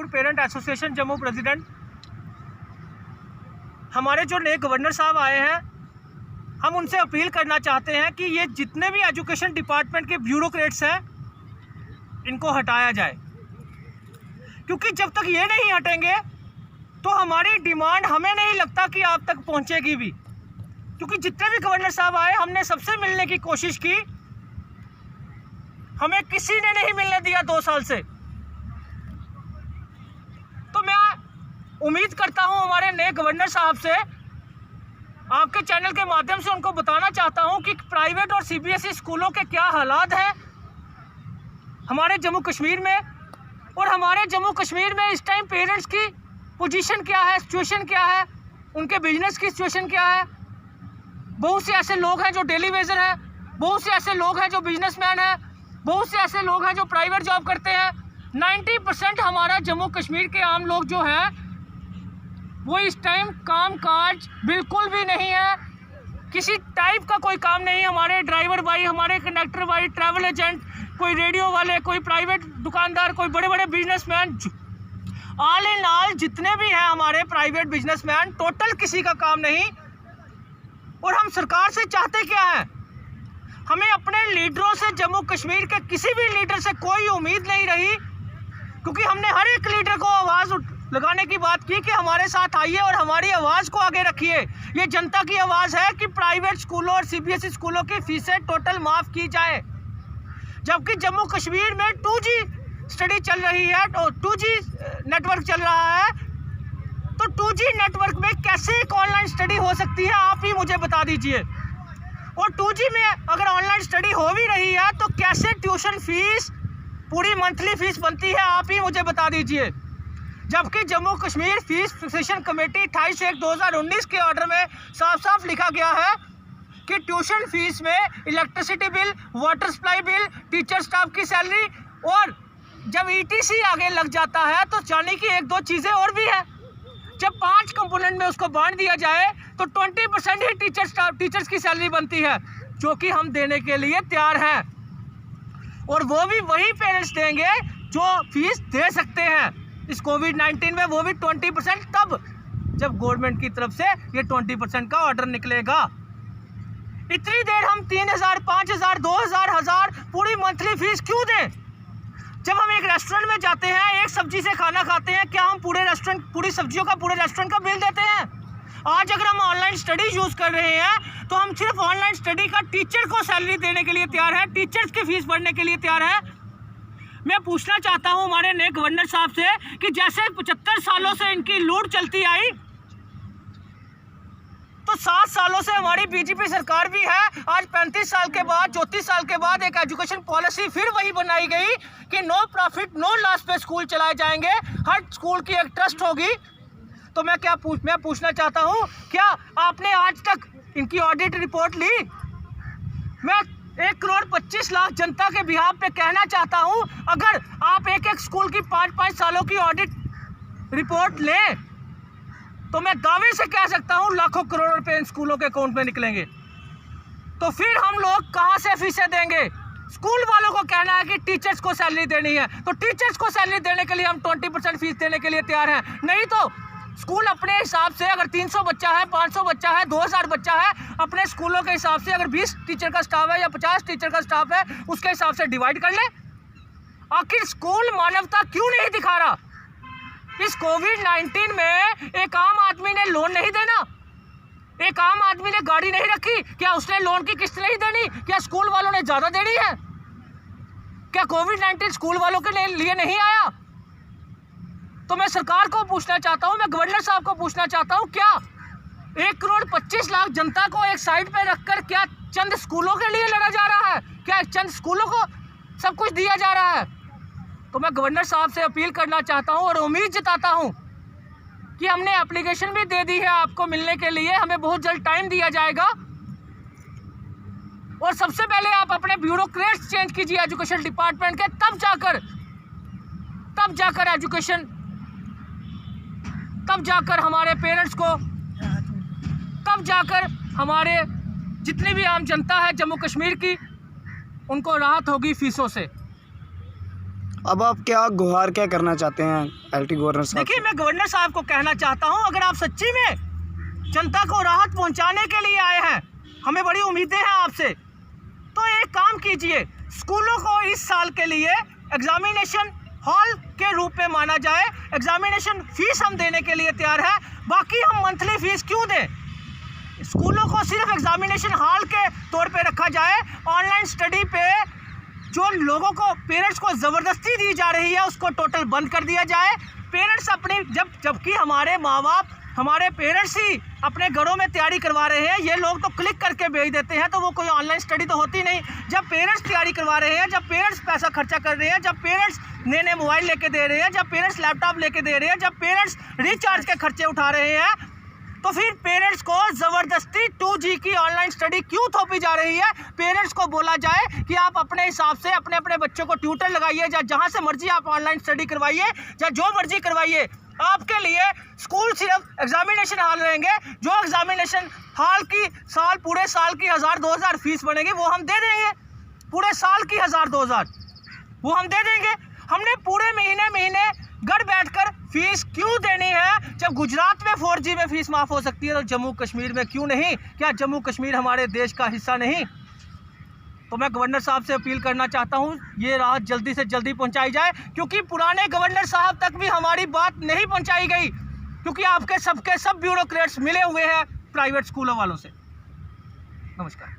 School parent association Jammu president. हमारे जो नए गवर्नर साहब आए हैं, हम उनसे अपील करना चाहते हैं कि ये जितने भी एजुकेशन डिपार्टमेंट के ब्यूरोक्रेट्स हैं इनको हटाया जाए, क्योंकि जब तक ये नहीं हटेंगे तो हमारी डिमांड हमें नहीं लगता कि आप तक पहुंचेगी भी। क्योंकि जितने भी गवर्नर साहब आए हमने सबसे मिलने की कोशिश की, हमें किसी ने नहीं मिलने दिया 2 साल से। तो मैं उम्मीद करता हूं हमारे नए गवर्नर साहब से, आपके चैनल के माध्यम से उनको बताना चाहता हूं कि प्राइवेट और सीबीएसई स्कूलों के क्या हालात हैं हमारे जम्मू कश्मीर में, और हमारे जम्मू कश्मीर में इस टाइम पेरेंट्स की पोजीशन क्या है, सिचुएशन क्या है, उनके बिजनेस की सिचुएशन क्या है। बहुत से ऐसे लोग हैं जो डेली वेजर हैं, बहुत से ऐसे लोग हैं जो बिजनेसमैन हैं, बहुत से ऐसे लोग हैं जो प्राइवेट जॉब करते हैं। 90% हमारा जम्मू कश्मीर के आम लोग जो हैं वो इस टाइम काम काज बिल्कुल भी नहीं है, किसी टाइप का कोई काम नहीं। हमारे ड्राइवर भाई, हमारे कंडक्टर भाई, ट्रैवल एजेंट, कोई रेडियो वाले, कोई प्राइवेट दुकानदार, कोई बड़े बड़े बिजनेसमैन, ऑल इन ऑल जितने भी हैं हमारे प्राइवेट बिजनेसमैन, टोटल किसी का काम नहीं। और हम सरकार से चाहते क्या है, हमें अपने लीडरों से, जम्मू कश्मीर के किसी भी लीडर से कोई उम्मीद नहीं रही, क्योंकि हमने हर एक लीडर को आवाज़ लगाने की बात की कि हमारे साथ आइए और हमारी आवाज़ को आगे रखिए। ये जनता की आवाज़ है कि प्राइवेट स्कूलों और सीबीएसई स्कूलों की फीसें टोटल माफ़ की जाए। जबकि जम्मू कश्मीर में 2G स्टडी चल रही है, 2G नेटवर्क चल रहा है, तो 2G नेटवर्क में कैसे एक ऑनलाइन स्टडी हो सकती है, आप ही मुझे बता दीजिए। और 2G में अगर ऑनलाइन स्टडी हो भी रही है तो कैसे ट्यूशन फीस, पूरी मंथली फीस बनती है, आप ही मुझे बता दीजिए। जबकि Jammu Kashmir fees fixation committee 28/1/2019 के ऑर्डर में साफ साफ लिखा गया है कि ट्यूशन फीस में electricity bill, water supply bill, teacher staff की सैलरी, और जब ETC आगे लग जाता है तो जाने की 1-2 चीज़ें और भी है। जब 5 कंपोनेंट में उसको बांट दिया जाए तो 20% ही टीचर्स की सैलरी बनती है, जो कि हम देने के लिए तैयार हैं, और वो भी वही पेरेंट्स देंगे जो फीस दे सकते हैं इस कोविड-19 में, वो भी 20%, तब जब गवर्नमेंट की तरफ से ये 20% का ऑर्डर निकलेगा। इतनी देर हम 3,000, 5,000, 2,000, 1,000 पूरी मंथली फीस क्यों दें? जब हम एक रेस्टोरेंट में जाते हैं, एक सब्जी से खाना खाते हैं, क्या हम पूरी सब्जियों का पूरे रेस्टोरेंट का बिल देते हैं? आज अगर हम ऑनलाइन स्टडी यूज़ कर रहे हैं तो हम सिर्फ ऑनलाइन स्टडी का टीचर को सैलरी देने के लिए तैयार हैं, टीचर्स की फीस भरने के लिए तैयार हैं। मैं पूछना चाहता हूं हमारे नए गवर्नर साहब से कि जैसे 75 सालों से इनकी लूट चलती आई, तो 7 सालों से हमारी बीजेपी सरकार भी है। आज 35 साल के बाद, 34 साल के बाद एक एजुकेशन पॉलिसी फिर वही बनाई गई कि नो प्रॉफिट नो लॉस पे स्कूल चलाए जाएंगे, हर स्कूल की एक ट्रस्ट होगी। तो मैं पूछना चाहता हूं, क्या आपने आज तक इनकी ऑडिट रिपोर्ट ली? मैं 1,25,00,000 जनता के बिहाफ पे कहना चाहता हूं, अगर आप एक स्कूल की 5-5 सालों की ऑडिट रिपोर्ट लें तो मैं दावे से कह सकता हूं लाखों करोड़ रुपए इन स्कूलों के अकाउंट में निकलेंगे। तो फिर हम लोग कहां से फीसें देंगे? स्कूल वालों को कहना है कि टीचर्स को सैलरी देनी है, तो टीचर्स को सैलरी देने के लिए हम 20% फीस देने के लिए तैयार हैं। नहीं तो स्कूल अपने हिसाब से, अगर 300 बच्चा है, 500 बच्चा है, 2,000 बच्चा है, अपने स्कूलों के हिसाब से, अगर 20 टीचर का स्टाफ है या 50 टीचर का स्टाफ है, उसके हिसाब से डिवाइड कर ले। आखिर स्कूल मानवता क्यों नहीं दिखा रहा? इस कोविड-19 में एक आम आदमी ने लोन नहीं देना, एक आम आदमी ने गाड़ी नहीं रखी, क्या उसने लोन की किस्त नहीं देनी? क्या स्कूल वालों ने ज़्यादा देनी है? क्या कोविड-19 स्कूल वालों के लिए नहीं आया? तो मैं सरकार को पूछना चाहता हूं, मैं गवर्नर साहब को पूछना चाहता हूं, क्या 1,25,00,000 जनता को एक साइड पे रखकर क्या चंद स्कूलों के लिए लड़ा जा रहा है? क्या चंद स्कूलों को सब कुछ दिया जा रहा है? तो मैं गवर्नर साहब से अपील करना चाहता हूं और उम्मीद जताता हूं कि हमने एप्लीकेशन भी दे दी है आपको मिलने के लिए, हमें बहुत जल्द टाइम दिया जाएगा। और सबसे पहले आप अपने ब्यूरोक्रेट्स चेंज कीजिए एजुकेशन डिपार्टमेंट के, तब जाकर एजुकेशन, तब जाकर हमारे पेरेंट्स को, तब जाकर हमारे जितनी भी आम जनता है जम्मू कश्मीर की, उनको राहत होगी फीसों से। अब आप गुहार क्या करना चाहते हैं LT गवर्नर साहब? देखिए, मैं गवर्नर साहब को कहना चाहता हूं, अगर आप सच्ची में जनता को राहत पहुंचाने के लिए आए हैं, हमें बड़ी उम्मीदें हैं आपसे, तो एक काम कीजिए, स्कूलों को इस साल के लिए एग्जामिनेशन हॉल के रूप में माना जाए। एग्जामिनेशन फीस हम देने के लिए तैयार है, बाकी हम मंथली फीस क्यों दें? स्कूलों को सिर्फ एग्जामिनेशन हॉल के तौर पे रखा जाए। ऑनलाइन स्टडी पे जो लोगों को, पेरेंट्स को ज़बरदस्ती दी जा रही है, उसको टोटल बंद कर दिया जाए। पेरेंट्स अपनी जबकि हमारे माँ बाप, हमारे पेरेंट्स ही अपने घरों में तैयारी करवा रहे हैं, ये लोग तो क्लिक करके भेज देते हैं, तो वो कोई ऑनलाइन स्टडी तो होती नहीं। जब पेरेंट्स तैयारी करवा रहे हैं, जब पेरेंट्स पैसा खर्चा कर रहे हैं, जब पेरेंट्स नए नए मोबाइल लेके दे रहे हैं, जब पेरेंट्स लैपटॉप लेके दे रहे हैं, जब पेरेंट्स रिचार्ज के खर्चे उठा रहे हैं, तो फिर पेरेंट्स को ज़बरदस्ती 2G की ऑनलाइन स्टडी क्यों थोपी जा रही है? पेरेंट्स को बोला जाए कि आप अपने हिसाब से अपने अपने बच्चों को ट्यूटर लगाइए, या जहाँ से मर्जी आप ऑनलाइन स्टडी करवाइए, या जो मर्जी करवाइए। आपके लिए स्कूल सिर्फ एग्जामिनेशन हॉल रहेंगे। जो एग्जामिनेशन हॉल की पूरे साल की 1000-2000 फीस बनेगी, वो हम दे देंगे। पूरे साल की 1000-2000 वो हम दे देंगे। हमने पूरे महीने घर बैठकर फीस क्यों देनी है? जब गुजरात में 4G में फीस माफ़ हो सकती है, तो जम्मू कश्मीर में क्यों नहीं? क्या जम्मू कश्मीर हमारे देश का हिस्सा नहीं? तो मैं गवर्नर साहब से अपील करना चाहता हूं, ये राहत जल्दी से जल्दी पहुंचाई जाए, क्योंकि पुराने गवर्नर साहब तक भी हमारी बात नहीं पहुंचाई गई, क्योंकि आपके सब ब्यूरोक्रेट्स मिले हुए हैं प्राइवेट स्कूलों वालों से। नमस्कार।